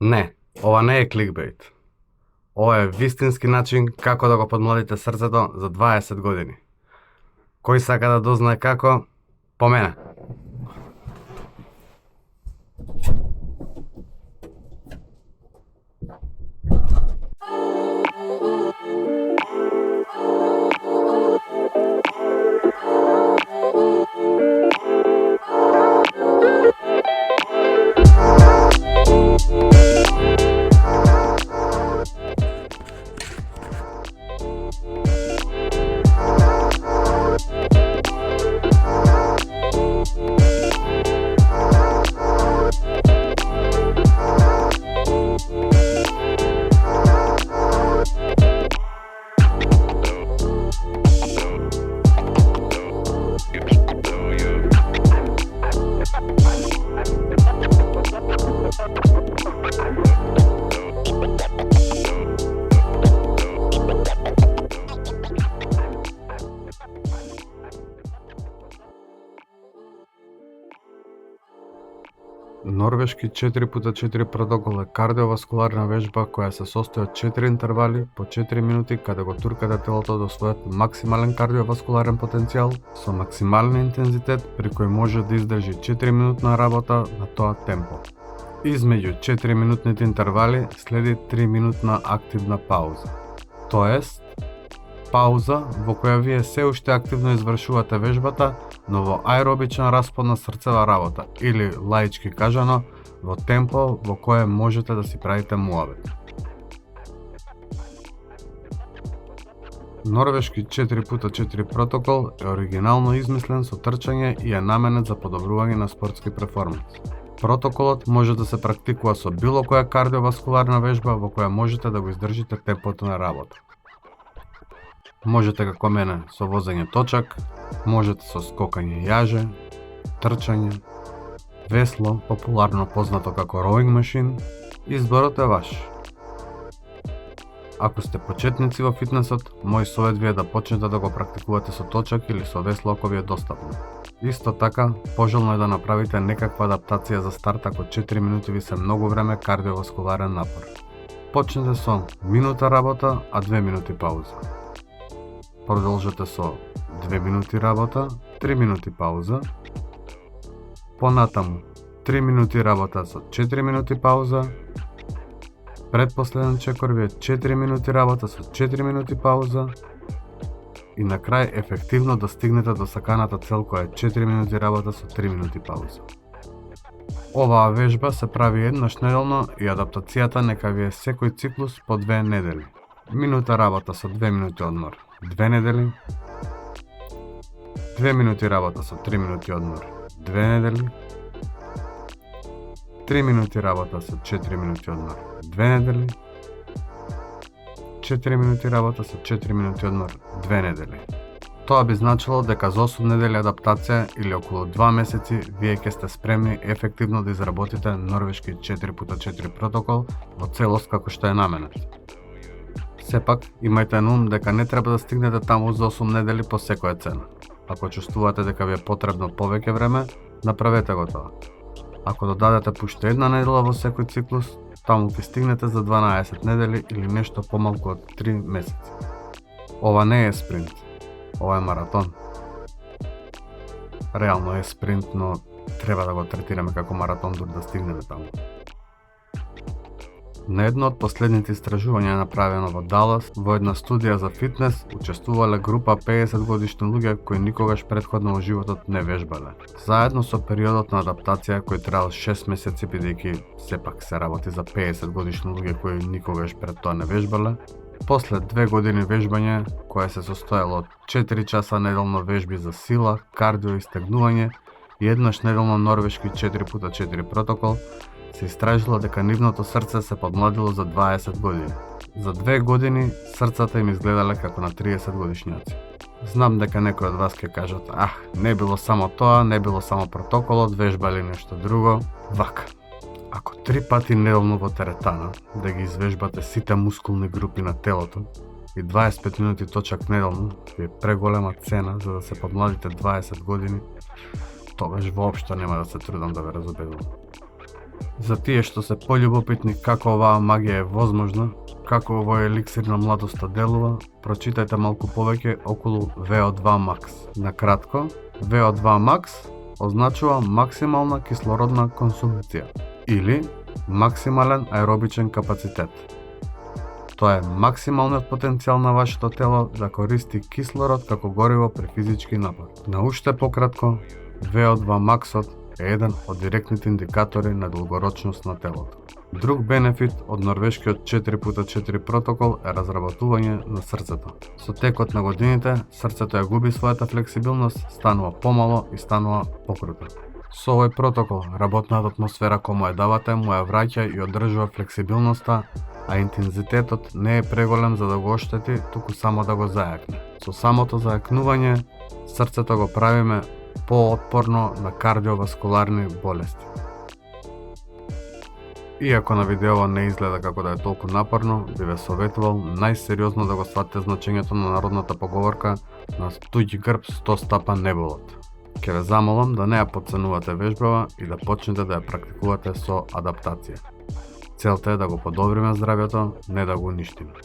Не, ова не е кликбейт. Ова е вистински начин како да го подмладите срцето за 20 години. Кој сака да дознае како? По мене. Норвешки 4x4 протокол е кардиоваскуларна вежба која се состои од 4 интервали по 4 минути каде го туркате телото до својот максимален кардиоваскуларен потенцијал со максимален интензитет при кој може да издржи 4 минутна работа на тоа темпо. Измеѓу 4 минутните интервали следи 3 минутна активна пауза. Тоест, пауза во која вие се уште активно извршувате вежбата, но во аеробичен распон на срцева работа, или лаички кажано, во темпо во кое можете да си правите муабет. Норвешки 4x4 протокол е оригинално измислен со трчање и е наменет за подобрување на спортски перформанс. Протоколот може да се практикува со било која кардиоваскуларна вежба во која можете да го издржите темпото на работа. Можете како мене со возење точак, можете со скокање јаже, трчање, весло, популарно познато како rowing machine, изборот е ваш. Ако сте почетници во фитнесот, мој совет ви е да почнете да го практикувате со точак или со весло ако ви е достапно. Исто така, пожелно е да направите некаква адаптација за старт ако 4 минути ви се многу време кардиоваскуларен напор. Почнете со минута работа, а 2 минути пауза. Продолжете со 2 минути работа, 3 минути пауза. Понатаму 3 минути работа со 4 минути пауза. Предпоследен чекор ви е 4 минути работа со 4 минути пауза. И на крај ефективно да стигнете до саканата цел која е 4 минути работа со 3 минути пауза. Оваа вежба се прави еднаш неделно и адаптацијата нека ви е секој циклус по 2 недели. Минута работа со 2 минути одмор 2 недели, 2 минути работа со 3 минути одмор 2 недели, 3 минути работа со 4 минути одмор 2 недели, 4 минути работа со 4 минути одмор 2 недели. Тоа би значило дека за 8 недели адаптација или околу 2 месеци вие ќе сте спремни ефективно да изработите норвешки 4x4 протокол во целост како што е наменет. Сепак, имајте на ум дека не треба да стигнете таму за 8 недели по секоја цена. Ако чувствувате дека ви е потребно повеќе време, направете го тоа. Ако додадете пуште една недела во секој циклус, таму ќе стигнете за 12 недели или нешто помалку од 3 месеци. Ова не е спринт, ова е маратон. Реално е спринт, но треба да го третираме како маратон дури да стигнеме таму. На едно од последните истражувања направено во Далас, во една студија за фитнес, учествувале група 50 годишни луѓе кои никогаш претходно во животот не вежбале. Заедно со периодот на адаптација кој траел 6 месеци бидејќи сепак се работи за 50 годишни луѓе кои никогаш пред тоа не вежбале, после 2 години вежбање, кое се состоело од 4 часа неделно вежби за сила, кардио и стегнување и еднаш неделно норвешки 4x4 протокол, се истражило дека нивното срце се подмладило за 20 години. За 2 години срцата им изгледале како на 30 годишњаци. Знам дека некои од вас ќе кажат, не било само тоа, не било само протоколот, вежбали нешто друго. Вака, ако 3 пати неделно во теретана да ги извежбате сите мускулни групи на телото и 25 минути точак неделно ви е преголема цена за да се подмладите 20 години, тогаш воопшто нема да се трудам да ве разубедувам. За тие што се пољубопитни како оваа магија е возможна, како овој еликсир на младоста делува, прочитајте малку повеќе околу VO2 Max. Накратко, VO2 Max означува максимална кислородна консумпција или максимален аеробичен капацитет. Тоа е максималниот потенцијал на вашето тело да користи кислород како гориво при физички напор. На уште пократко, VO2 Max-от е еден од директните индикатори на долгорочност на телото. Друг бенефит од норвешкиот 4x4 протокол е разработување на срцето. Со текот на годините, срцето ја губи својата флексибилност, станува помало и станува покруто. Со овој протокол, работната атмосфера која му ја давате, му ја враќа и одржува флексибилноста, а интензитетот не е преголем за да го оштети, туку само да го зајакне. Со самото зајакнување, срцето го правиме поотпорно на кардиоваскуларни болести. Иако на видео не изгледа како да е толку напорно, би ве советувал најсериозно да го сватите значењето на народната поговорка на туѓи грб 100 стапа не болат. Ке ве замолам да не ја потценувате вежбава и да почнете да ја практикувате со адаптација. Целта е да го подобриме здравјето, не да го уништиме.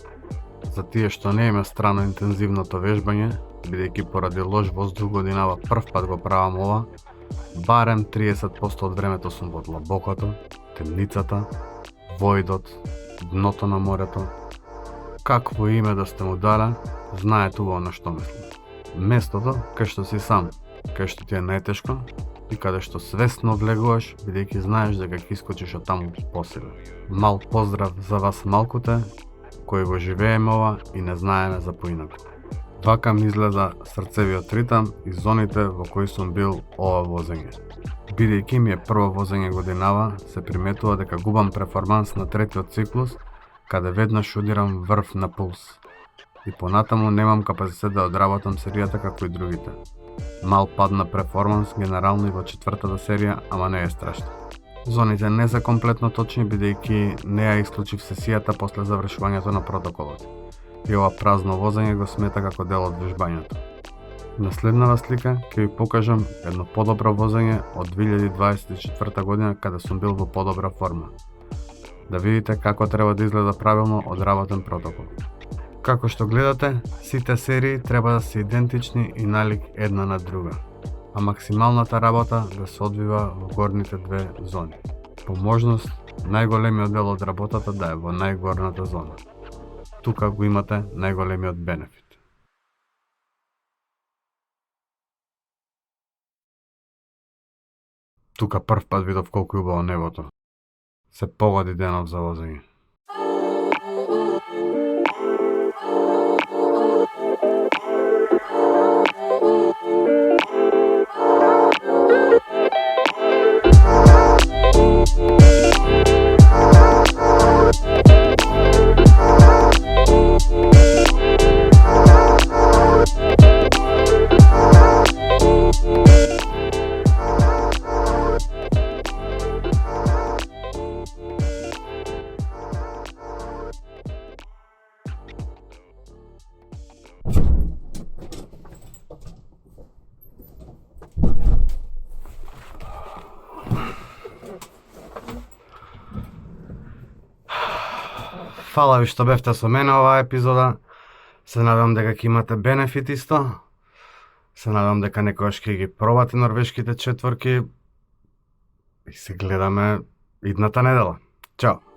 За тие што не им е страно интензивното вежбање, бидејќи поради лош воздух годинава прв пат го правам ова, барем 30% од времето сум во длабокото, темницата, воидот, дното на морето. Какво име да сте му дале, знаете убаво на што мислам. Местото кај што си сам, кај што ти е најтешко и каде што свесно влегуваш, бидејќи знаеш дека ќе искочиш од таму посилен. Мал поздрав за вас малкуте, кои го живееме ова и не знаеме за поинаку. Вака ми изгледа срцевиот ритам и зоните во кои сум бил ова возење. Бидејќи ми е прво возење годинава, се приметува дека губам перформанс на третиот циклус, каде веднаш удирам врв на пулс. И понатаму немам капацитет да одработам серијата како и другите. Мал пад на перформанс генерално и во четвртата серија, ама не е страшно. Зоните не се комплетно точни, бидејќи не ја исклучив сесијата после завршувањето на протоколот. И ова празно возење го смета како дел од вежбањето. На следната слика ќе ви покажам едно подобро возење од 2024 година каде сум бил во подобра форма. Да видите како треба да изгледа правилно одработен протокол. Како што гледате, сите серии треба да се идентични и налик една на друга, а максималната работа да се одвива во горните две зони. По можност, најголемиот дел од работата да е во најгорната зона. Тука го имате најголемиот бенефит. Тука прв пат видов колку е убаво небото. Се погоди денов за возење. Фала ви што бевте со мене оваа епизода. Се надам дека ќе имате бенефит исто. Се надам дека некојаш ќе ги пробате норвешките четворки и се гледаме идната недела. Чао!